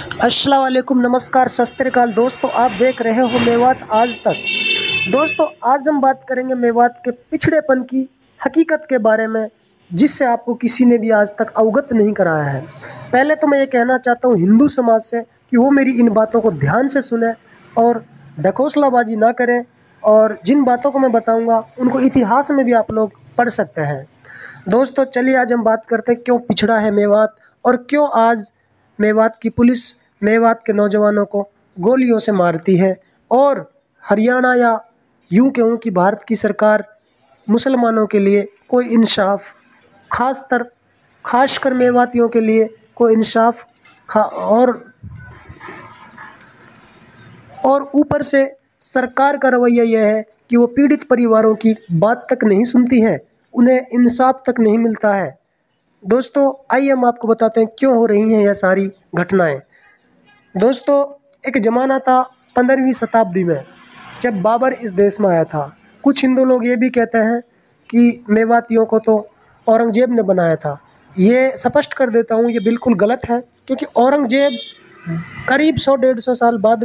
अस्सलाम वालेकुम, नमस्कार, सत श्री अकाल। दोस्तों, आप देख रहे हो मेवात आज तक। दोस्तों, आज हम बात करेंगे मेवात के पिछड़ेपन की हकीकत के बारे में, जिससे आपको किसी ने भी आज तक अवगत नहीं कराया है। पहले तो मैं ये कहना चाहता हूँ हिंदू समाज से कि वो मेरी इन बातों को ध्यान से सुने और ढकोसलाबाजी ना करें, और जिन बातों को मैं बताऊँगा उनको इतिहास में भी आप लोग पढ़ सकते हैं। दोस्तों, चलिए आज हम बात करते हैं क्यों पिछड़ा है मेवात, और क्यों आज मेवात की पुलिस मेवात के नौजवानों को गोलियों से मारती है, और हरियाणा या यूं कहूँ कि भारत की सरकार मुसलमानों के लिए कोई इंसाफ, खासकर मेवातियों के लिए कोई इंसाफ और ऊपर से सरकार का रवैया यह है कि वो पीड़ित परिवारों की बात तक नहीं सुनती है, उन्हें इंसाफ तक नहीं मिलता है। दोस्तों, आइए हम आपको बताते हैं क्यों हो रही हैं यह सारी घटनाएं। दोस्तों, एक ज़माना था 15वीं शताब्दी में, जब बाबर इस देश में आया था। कुछ हिंदू लोग ये भी कहते हैं कि मेवातियों को तो औरंगजेब ने बनाया था। ये स्पष्ट कर देता हूँ, ये बिल्कुल गलत है, क्योंकि औरंगजेब करीब 100-150 साल बाद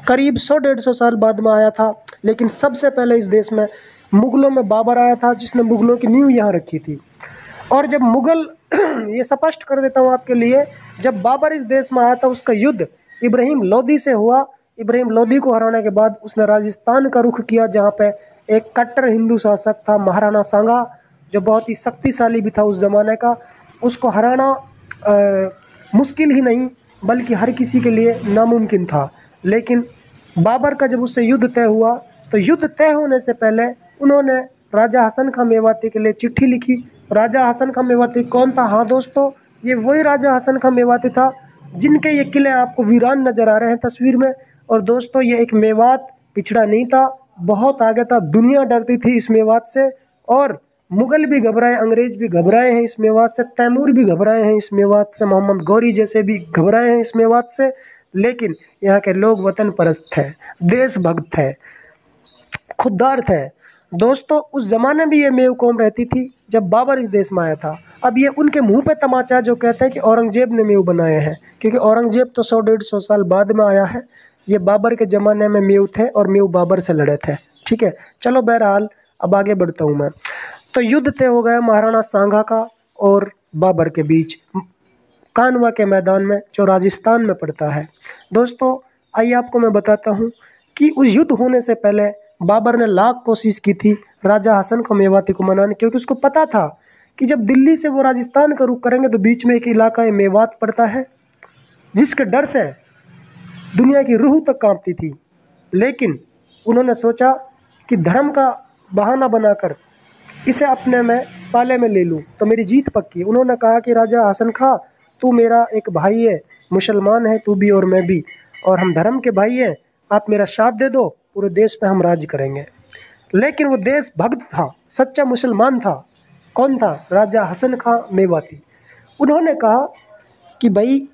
करीब 100-150 साल बाद में आया था। लेकिन सबसे पहले इस देश में मुग़लों में बाबर आया था, जिसने मुग़लों की नींव यहाँ रखी थी। और जब मुग़ल ये स्पष्ट कर देता हूँ आपके लिए, जब बाबर इस देश में आया था, उसका युद्ध इब्राहिम लोदी से हुआ। इब्राहिम लोदी को हराने के बाद उसने राजस्थान का रुख किया, जहाँ पे एक कट्टर हिंदू शासक था महाराणा सांगा, जो बहुत ही शक्तिशाली भी था उस ज़माने का। उसको हराना मुश्किल ही नहीं बल्कि हर किसी के लिए नामुमकिन था। लेकिन बाबर का जब उससे युद्ध तय हुआ, तो युद्ध तय होने से पहले उन्होंने राजा हसन खां मेवाती के लिए चिट्ठी लिखी। राजा हसन खां मेवाती कौन था? हाँ दोस्तों, ये वही राजा हसन खां मेवाती था जिनके ये किले आपको वीरान नज़र आ रहे हैं तस्वीर में। और दोस्तों, ये एक मेवात पिछड़ा नहीं था, बहुत आगे था। दुनिया डरती थी इस मेवात से, और मुग़ल भी घबराए, अंग्रेज भी घबराए हैं इस मेवात से, तैमूर भी घबराए हैं इस मेवात से, मोहम्मद गौरी जैसे भी घबराए हैं इस मेवात से। लेकिन यहाँ के लोग वतन परस्त थे, देशभक्त थे, खुददार थे। दोस्तों, उस ज़माने में ये मेव कौम रहती थी जब बाबर इस देश में आया था। अब ये उनके मुंह पे तमाचा जो कहते हैं कि औरंगजेब ने मेव बनाए हैं, क्योंकि औरंगजेब तो 100-150 साल बाद में आया है। ये बाबर के ज़माने में मेव थे और मेव बाबर से लड़े थे। ठीक है, चलो बहरहाल अब आगे बढ़ता हूँ मैं। तो युद्ध तय हो गया महाराणा सांगा का और बाबर के बीच, कानवा के मैदान में, जो राजस्थान में पड़ता है। दोस्तों, आइए आपको मैं बताता हूँ कि उस युद्ध होने से पहले बाबर ने लाख कोशिश की थी राजा हसन खां मेवाती को मनाने, क्योंकि उसको पता था कि जब दिल्ली से वो राजस्थान का रुख करेंगे तो बीच में एक इलाका है मेवात पड़ता है, जिसके डर से दुनिया की रूह तक कांपती थी। लेकिन उन्होंने सोचा कि धर्म का बहाना बनाकर इसे अपने में पाले में ले लूँ तो मेरी जीत पक्की है। उन्होंने कहा कि राजा हसन खां, तू मेरा एक भाई है, मुसलमान है तू भी और मैं भी, और हम धर्म के भाई हैं, आप मेरा साथ दे दो, पूरे देश पे हम राज करेंगे। लेकिन वो देश भक्त था, सच्चा मुसलमान था। कौन था? राजा हसन खां मेवाती। उन्होंने कहा कि भाई,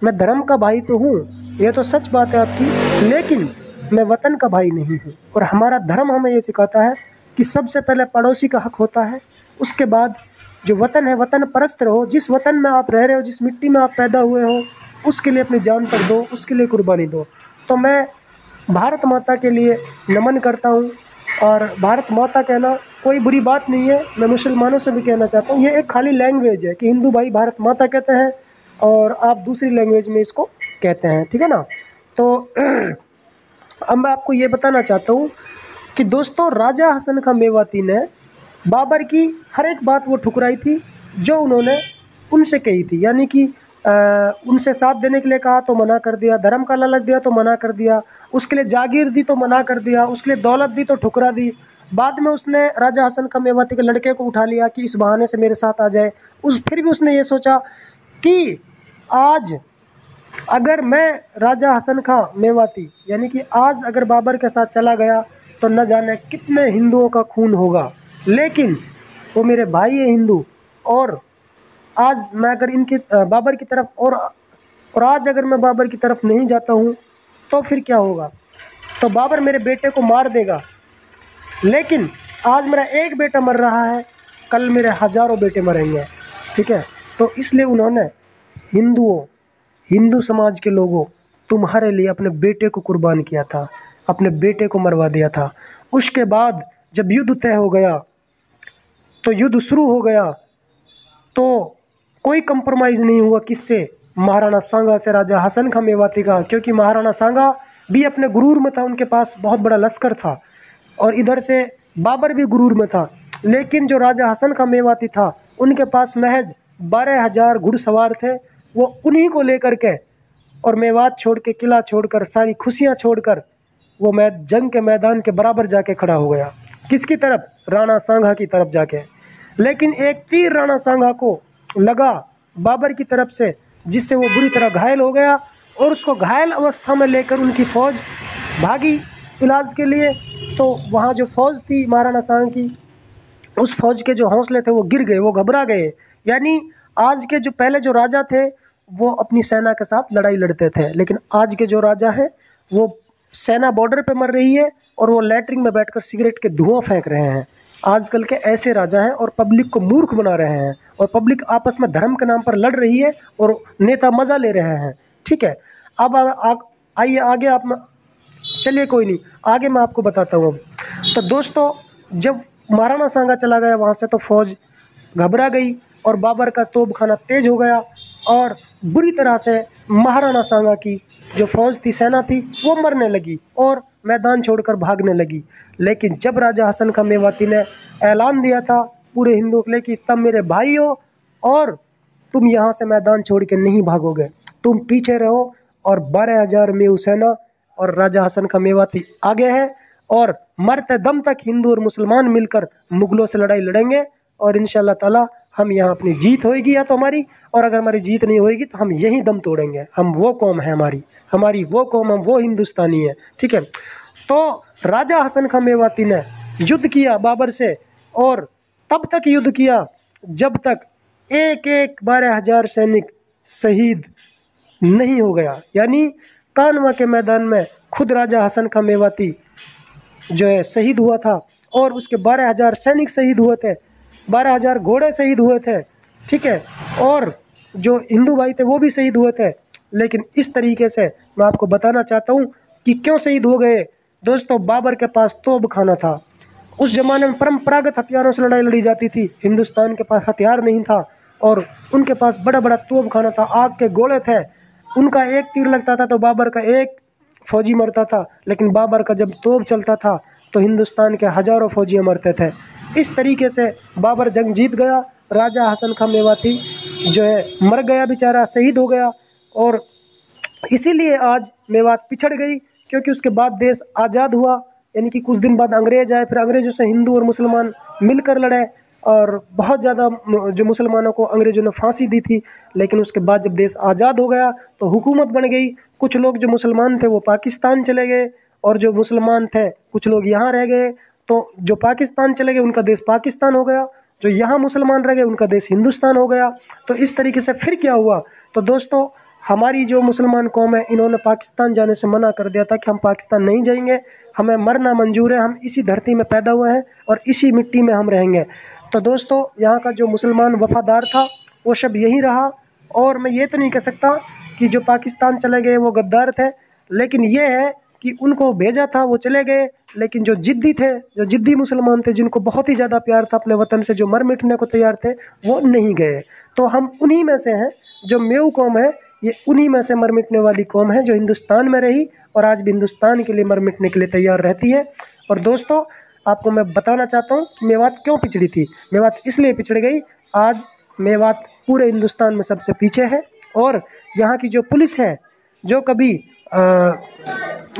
मैं धर्म का भाई तो हूँ, ये तो सच बात है आपकी, लेकिन मैं वतन का भाई नहीं हूँ। और हमारा धर्म हमें ये सिखाता है कि सबसे पहले पड़ोसी का हक होता है, उसके बाद जो वतन है, वतन परस्त रहो। जिस वतन में आप रह रहे हो, जिस मिट्टी में आप पैदा हुए हो, उसके लिए अपनी जान तक दो, उसके लिए कुर्बानी दो। तो मैं भारत माता के लिए नमन करता हूँ, और भारत माता कहना कोई बुरी बात नहीं है। मैं मुसलमानों से भी कहना चाहता हूँ, ये एक खाली लैंग्वेज है कि हिंदू भाई भारत माता कहते हैं और आप दूसरी लैंग्वेज में इसको कहते हैं, ठीक है ना। तो अब मैं आपको ये बताना चाहता हूँ कि दोस्तों, राजा हसन खां मेवाती ने बाबर की हर एक बात वो ठुकराई थी जो उन्होंने उनसे कही थी। यानी कि उनसे साथ देने के लिए कहा तो मना कर दिया, धर्म का लालच दिया तो मना कर दिया, उसके लिए जागीर दी तो मना कर दिया, उसके लिए दौलत दी तो ठुकरा दी। बाद में उसने राजा हसन खां मेवाती के लड़के को उठा लिया कि इस बहाने से मेरे साथ आ जाए। फिर भी उसने ये सोचा कि आज अगर मैं राजा हसन खां मेवाती, यानी कि आज अगर बाबर के साथ चला गया तो न जाने कितने हिंदुओं का खून होगा, लेकिन वो मेरे भाई है हिंदू, और आज मैं अगर इनकी बाबर की तरफ और आज अगर मैं बाबर की तरफ नहीं जाता हूँ तो फिर क्या होगा? तो बाबर मेरे बेटे को मार देगा। लेकिन आज मेरा एक बेटा मर रहा है, कल मेरे हज़ारों बेटे मरेंगे, ठीक है। तो इसलिए उन्होंने हिंदुओं, हिंदू समाज के लोगों, तुम्हारे लिए अपने बेटे को कुर्बान किया था, अपने बेटे को मरवा दिया था। उसके बाद जब युद्ध तय हो गया, तो युद्ध शुरू हो गया, तो कोई कंप्रोमाइज़ नहीं हुआ किससे? महाराणा सांगा से, राजा हसन खां मेवाती का। क्योंकि महाराणा सांगा भी अपने गुरूर में था, उनके पास बहुत बड़ा लश्कर था, और इधर से बाबर भी गुरूर में था। लेकिन जो राजा हसन खां मेवाती था, उनके पास महज 12,000 घुड़सवार थे। वो उन्हीं को लेकर के और मेवात छोड़ के, किला छोड़कर, सारी खुशियाँ छोड़कर वो जंग के मैदान के बराबर जाके खड़ा हो गया। किसकी तरफ? राणा सांगा की तरफ जाके। लेकिन एक तीर राणा सांगा को लगा बाबर की तरफ से, जिससे वो बुरी तरह घायल हो गया, और उसको घायल अवस्था में लेकर उनकी फौज भागी इलाज के लिए। तो वहाँ जो फौज थी महाराणा सांगा की, उस फौज के जो हौसले थे वो गिर गए, वो घबरा गए। यानी आज के जो पहले जो राजा थे वो अपनी सेना के साथ लड़ाई लड़ते थे, लेकिन आज के जो राजा हैं वो सेना बॉर्डर पे मर रही है और वो लैट्रिन में बैठकर सिगरेट के धुआं फेंक रहे हैं। आजकल के ऐसे राजा हैं और पब्लिक को मूर्ख बना रहे हैं, और पब्लिक आपस में धर्म के नाम पर लड़ रही है और नेता मज़ा ले रहे हैं। ठीक है, अब आइए आगे आप चलिए, कोई नहीं, आगे मैं आपको बताता हूँ अब। तो दोस्तों, जब महाराणा सांगा चला गया वहाँ से, तो फौज घबरा गई और बाबर का तोपखाना तेज हो गया, और बुरी तरह से महाराणा सांगा की जो फौज थी, सेना थी, वो मरने लगी और मैदान छोड़कर भागने लगी। लेकिन जब राजा हसन खां मेवाती ने ऐलान दिया था पूरे हिंदुओं के लिए कि तब मेरे भाई हो और तुम यहाँ से मैदान छोड़ के नहीं भागोगे, तुम पीछे रहो, और 12,000 मेऊ सेना और राजा हसन खां मेवाती आगे है, और मरते दम तक हिंदू और मुसलमान मिलकर मुगलों से लड़ाई लड़ेंगे, और इंशाअल्लाह ताला हम यहाँ अपनी जीत होएगी या तो हमारी, और अगर हमारी जीत नहीं होएगी तो हम यहीं दम तोड़ेंगे। हम वो कौम है, हमारी वो कौम, हम वो हिंदुस्तानी है। ठीक है, तो राजा हसन खां मेवाती ने युद्ध किया बाबर से, और तब तक युद्ध किया जब तक एक 12,000 सैनिक शहीद नहीं हो गया। यानी कानवा के मैदान में खुद राजा हसन खां मेवाती जो है शहीद हुआ था, और उसके 12,000 सैनिक शहीद हुए थे, 12,000 घोड़े शहीद हुए थे। ठीक है, और जो हिंदू भाई थे वो भी शहीद हुए थे। लेकिन इस तरीके से मैं आपको बताना चाहता हूँ कि क्यों शहीद हो गए। दोस्तों, बाबर के पास तोपखाना था। उस ज़माने में परंपरागत हथियारों से लड़ाई लड़ी जाती थी, हिंदुस्तान के पास हथियार नहीं था, और उनके पास बड़ा बड़ा तोपखाना था, आग के गोले थे। उनका एक तीर लगता था तो बाबर का एक फौजी मरता था, लेकिन बाबर का जब तोप चलता था तो हिंदुस्तान के हज़ारों फौजियाँ मरते थे। इस तरीके से बाबर जंग जीत गया। राजा हसन खां मेवाती जो है मर गया, बेचारा शहीद हो गया, और इसीलिए आज मेवात पिछड़ गई, क्योंकि उसके बाद देश आज़ाद हुआ। यानी कि कुछ दिन बाद अंग्रेज आए, फिर अंग्रेज़ों से हिंदू और मुसलमान मिलकर लड़े, और बहुत ज़्यादा जो मुसलमानों को अंग्रेज़ों ने फांसी दी थी। लेकिन उसके बाद जब देश आज़ाद हो गया तो हुकूमत बन गई। कुछ लोग जो मुसलमान थे वो पाकिस्तान चले गए, और जो मुसलमान थे कुछ लोग यहाँ रह गए। तो जो पाकिस्तान चले गए उनका देश पाकिस्तान हो गया, जो यहाँ मुसलमान रह गए उनका देश हिंदुस्तान हो गया। तो इस तरीके से फिर क्या हुआ, तो दोस्तों हमारी जो मुसलमान कौम है, इन्होंने पाकिस्तान जाने से मना कर दिया था कि हम पाकिस्तान नहीं जाएंगे, हमें मरना मंजूर है, हम इसी धरती में पैदा हुए हैं और इसी मिट्टी में हम रहेंगे। तो दोस्तों, यहाँ का जो मुसलमान वफादार था वो सब यही रहा। और मैं ये तो नहीं कह सकता कि जो पाकिस्तान चले गए वो गद्दार थे, लेकिन ये है कि उनको भेजा था वो चले गए, लेकिन जो जिद्दी थे, जो जिद्दी मुसलमान थे, जिनको बहुत ही ज़्यादा प्यार था अपने वतन से, जो मर मिटने को तैयार थे, वो नहीं गए। तो हम उन्हीं में से हैं, जो मेऊ कौम है, ये उन्हीं में से मर मिटने वाली कौम है, जो हिंदुस्तान में रही और आज भी हिंदुस्तान के लिए मर मिटने के लिए तैयार रहती है। और दोस्तों, आपको मैं बताना चाहता हूँ कि मेवात क्यों पिछड़ी थी। मेवात इसलिए पिछड़ गई, आज मेवात पूरे हिंदुस्तान में सबसे पीछे है, और यहाँ की जो पुलिस है, जो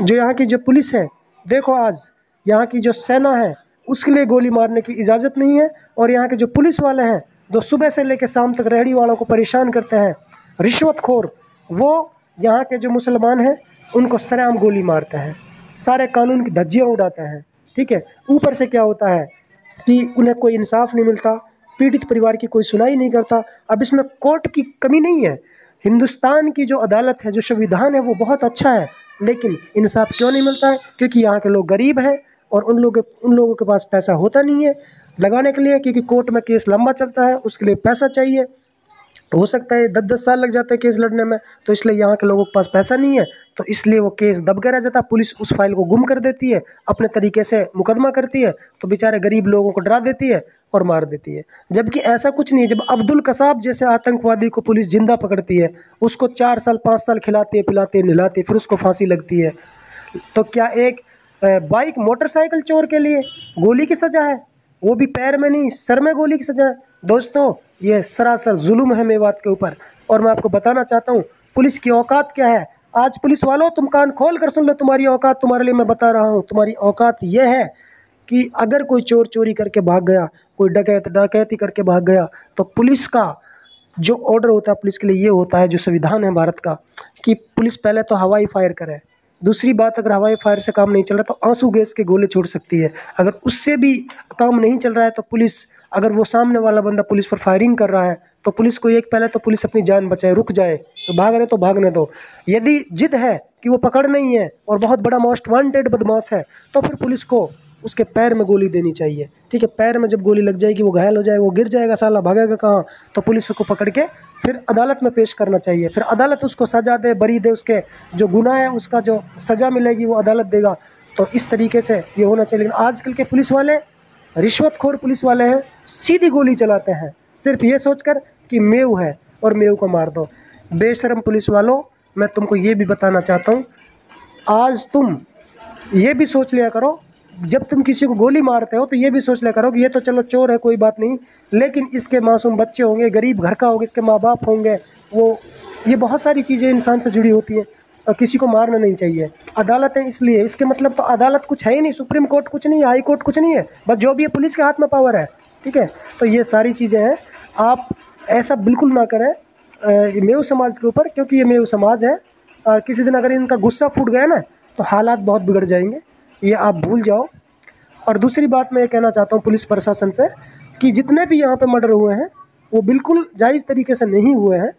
यहाँ की जो पुलिस है, देखो आज यहाँ की जो सेना है उसके लिए गोली मारने की इजाज़त नहीं है, और यहाँ के जो पुलिस वाले हैं जो सुबह से लेकर शाम तक रेहड़ी वालों को परेशान करते हैं, रिश्वतखोर, वो यहाँ के जो मुसलमान हैं उनको सरेआम गोली मारते हैं, सारे कानून की धज्जियाँ उड़ाते हैं। ठीक है, ऊपर से क्या होता है कि उन्हें कोई इंसाफ नहीं मिलता, पीड़ित परिवार की कोई सुनाई नहीं करता। अब इसमें कोर्ट की कमी नहीं है, हिंदुस्तान की जो अदालत है, जो संविधान है, वो बहुत अच्छा है, लेकिन इंसाफ क्यों नहीं मिलता है? क्योंकि यहाँ के लोग गरीब हैं और उन लोगों के पास पैसा होता नहीं है लगाने के लिए, क्योंकि कोर्ट में केस लंबा चलता है, उसके लिए पैसा चाहिए। हो सकता है 10-10 साल लग जाते हैं केस लड़ने में, तो इसलिए यहाँ के लोगों के पास पैसा नहीं है, तो इसलिए वो केस दब के रह जाता। पुलिस उस फाइल को गुम कर देती है, अपने तरीके से मुकदमा करती है, तो बेचारे गरीब लोगों को डरा देती है और मार देती है। जबकि ऐसा कुछ नहीं है। जब अब्दुल कसाब जैसे आतंकवादी को पुलिस जिंदा पकड़ती है, उसको 4 साल 5 साल खिलाती है, पिलाती है, नहलाती है, फिर उसको फांसी लगती है, तो क्या एक बाइक मोटरसाइकिल चोर के लिए गोली की सज़ा है? वो भी पैर में नहीं, सर में गोली की सज़ा है। दोस्तों, ये सरासर जुल्म है मेवात के ऊपर। और मैं आपको बताना चाहता हूँ पुलिस की औकात क्या है। आज पुलिस वालों, तुम कान खोल कर सुन लो, तुम्हारी औकात तुम्हारे लिए मैं बता रहा हूँ। तुम्हारी औकात ये है कि अगर कोई चोर चोरी करके भाग गया, कोई डकैत डकैती करके भाग गया, तो पुलिस का जो ऑर्डर होता है, पुलिस के लिए ये होता है, जो संविधान है भारत का, कि पुलिस पहले तो हवाई फायर करे। दूसरी बात, अगर हवाई फायर से काम नहीं चल रहा तो आंसू गैस के गोले छोड़ सकती है। अगर उससे भी काम नहीं चल रहा है तो पुलिस, अगर वो सामने वाला बंदा पुलिस पर फायरिंग कर रहा है, तो पुलिस को एक पहले तो पुलिस अपनी जान बचाए, रुक जाए, तो भाग रहे तो भागने दो। यदि जिद है कि वो पकड़ नहीं है और बहुत बड़ा मोस्ट वांटेड बदमाश है, तो फिर पुलिस को उसके पैर में गोली देनी चाहिए। ठीक है, पैर में जब गोली लग जाएगी, वो घायल हो जाएगा, वो गिर जाएगा, साला भागेगा कहाँ, तो पुलिस उसको पकड़ के फिर अदालत में पेश करना चाहिए। फिर अदालत उसको सज़ा दे, बरी दे, उसके जो गुनाह है उसका जो सज़ा मिलेगी वो अदालत देगा। तो इस तरीके से ये होना चाहिए। लेकिन आजकल के पुलिस वाले रिश्वतखोर पुलिस वाले हैं, सीधी गोली चलाते हैं सिर्फ ये सोचकर कि मेव है और मेव को मार दो। बेशरम पुलिस वालों, मैं तुमको ये भी बताना चाहता हूँ, आज तुम ये भी सोच लिया करो, जब तुम किसी को गोली मारते हो तो ये भी सोच लिया करो कि ये तो चलो चोर है, कोई बात नहीं, लेकिन इसके मासूम बच्चे होंगे, गरीब घर का होगा, इसके माँ बाप होंगे, वो ये बहुत सारी चीज़ें इंसान से जुड़ी होती हैं, और किसी को मारना नहीं चाहिए। अदालत है इसलिए, इसके मतलब तो अदालत कुछ है ही नहीं, सुप्रीम कोर्ट कुछ नहीं है, हाई कोर्ट कुछ नहीं है, बस जो भी है पुलिस के हाथ में पावर है। ठीक है, तो ये सारी चीज़ें हैं, आप ऐसा बिल्कुल ना करें मेव समाज के ऊपर, क्योंकि ये मेव समाज है। और किसी दिन अगर इनका गुस्सा फूट गया ना, तो हालात बहुत बिगड़ जाएंगे, ये आप भूल जाओ। और दूसरी बात मैं ये कहना चाहता हूँ पुलिस प्रशासन से कि जितने भी यहाँ पे मर्डर हुए हैं वो बिल्कुल जायज़ तरीके से नहीं हुए हैं।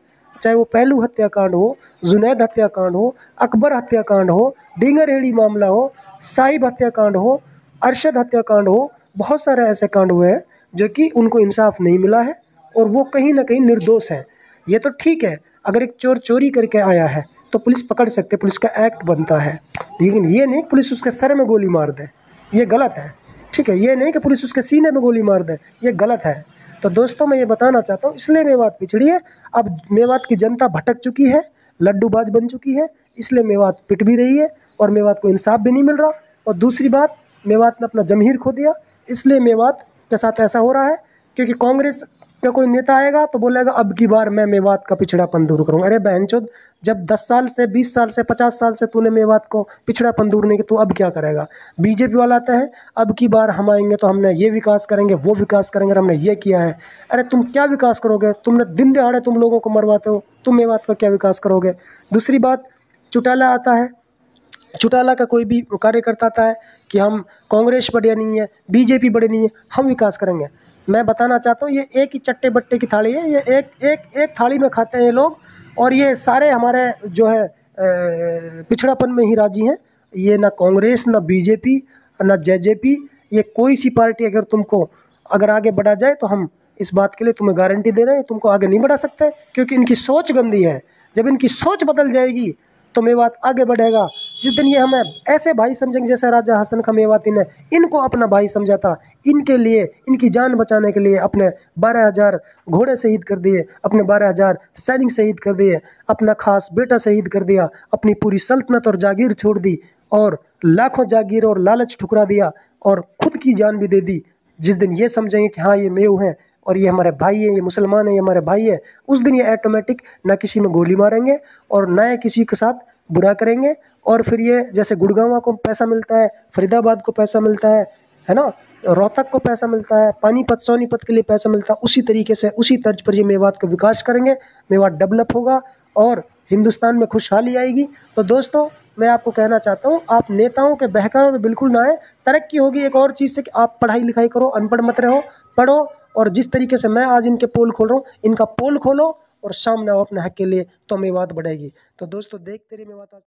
चाहे वो पहलू हत्याकांड हो, जुनैद हत्याकांड हो, अकबर हत्याकांड हो, डींगर हेड़ी मामला हो, साहिब हत्याकांड हो, अरशद हत्याकांड हो, बहुत सारे ऐसे कांड हुए हैं जो कि उनको इंसाफ नहीं मिला है और वो कहीं ना कहीं निर्दोष हैं। ये तो ठीक है, अगर एक चोर चोरी करके आया है तो पुलिस पकड़ सकते, पुलिस का एक्ट बनता है, लेकिन ये नहीं पुलिस उसके सर में गोली मार दे, ये गलत है। ठीक है, ये नहीं कि पुलिस उसके सीने में गोली मार दे, ये गलत है। तो दोस्तों, मैं ये बताना चाहता हूँ, इसलिए मेवात पिछड़ी है। अब मेवात की जनता भटक चुकी है, लड्डूबाज बन चुकी है, इसलिए मेवात पिट भी रही है और मेवात को इंसाफ भी नहीं मिल रहा। और दूसरी बात, मेवात ने अपना जमीर खो दिया, इसलिए मेवात के साथ ऐसा हो रहा है। क्योंकि कांग्रेस का कोई नेता आएगा तो बोलेगा अब की बार मैं मेवात का पिछड़ापन दूर करूँगा। अरे बहनचोद, जब 10 साल से 20 साल से 50 साल से तूने मेवात को पिछड़ापन दूर नहीं किया, तू अब क्या करेगा? बीजेपी वाला आता है अब की बार हम आएंगे तो हमने ये विकास करेंगे, वो विकास करेंगे, हमने ये किया है। अरे तुम क्या विकास करोगे? तुमने दिन दहाड़े तुम लोगों को मरवाते हो, तुम मेवात का क्या विकास करोगे? दूसरी बात, चौटाला आता है, चौटाला का कोई भी कार्यकर्ता आता है कि हम कांग्रेस बढ़िया नहीं है, बीजेपी बड़े नहीं है, हम विकास करेंगे। मैं बताना चाहता हूँ, ये एक ही चट्टे बट्टे की थाली है, ये एक थाली में खाते हैं ये लोग, और ये सारे हमारे जो है पिछड़ापन में ही राजी हैं। ये ना कांग्रेस, ना बीजेपी, ना जेजेपी, ये कोई सी पार्टी अगर तुमको अगर आगे बढ़ा जाए तो हम इस बात के लिए तुम्हें गारंटी दे रहे हैं, तुमको आगे नहीं बढ़ा सकते, क्योंकि इनकी सोच गंदी है। जब इनकी सोच बदल जाएगी तो मेवात आगे बढ़ेगा। जिस दिन ये हमें ऐसे भाई समझेंगे जैसे राजा हसन का मेवाती ने इनको अपना भाई समझा था, इनके लिए, इनकी जान बचाने के लिए अपने 12,000 घोड़े शहीद कर दिए, अपने 12,000 सैनिक शहीद कर दिए, अपना खास बेटा शहीद कर दिया, अपनी पूरी सल्तनत और जागीर छोड़ दी और लाखों जागीर और लालच ठुकरा दिया और खुद की जान भी दे दी। जिस दिन ये समझेंगे कि हाँ ये मेव हैं और ये हमारे भाई है, ये मुसलमान है, ये हमारे भाई है, उस दिन ये ऑटोमेटिक ना किसी में गोली मारेंगे और ना किसी के साथ बुरा करेंगे। और फिर ये जैसे गुड़गांव को पैसा मिलता है, फरीदाबाद को पैसा मिलता है ना, रोहतक को पैसा मिलता है, पानीपत सोनीपत के लिए पैसा मिलता है, उसी तरीके से उसी तर्ज पर ये मेवात का विकास करेंगे, मेवात डेवलप होगा और हिंदुस्तान में खुशहाली आएगी। तो दोस्तों, मैं आपको कहना चाहता हूँ, आप नेताओं के बहकावे में बिल्कुल ना आए। तरक्की होगी एक और चीज़ से कि आप पढ़ाई लिखाई करो, अनपढ़ मत रहो, पढ़ो, और जिस तरीके से मैं आज इनके पोल खोल रहा हूँ, इनका पोल खोलो और सामने आओ अपने हक के लिए, तो मेवात बढ़ेगी। तो दोस्तों, देखते रहिए मेवात।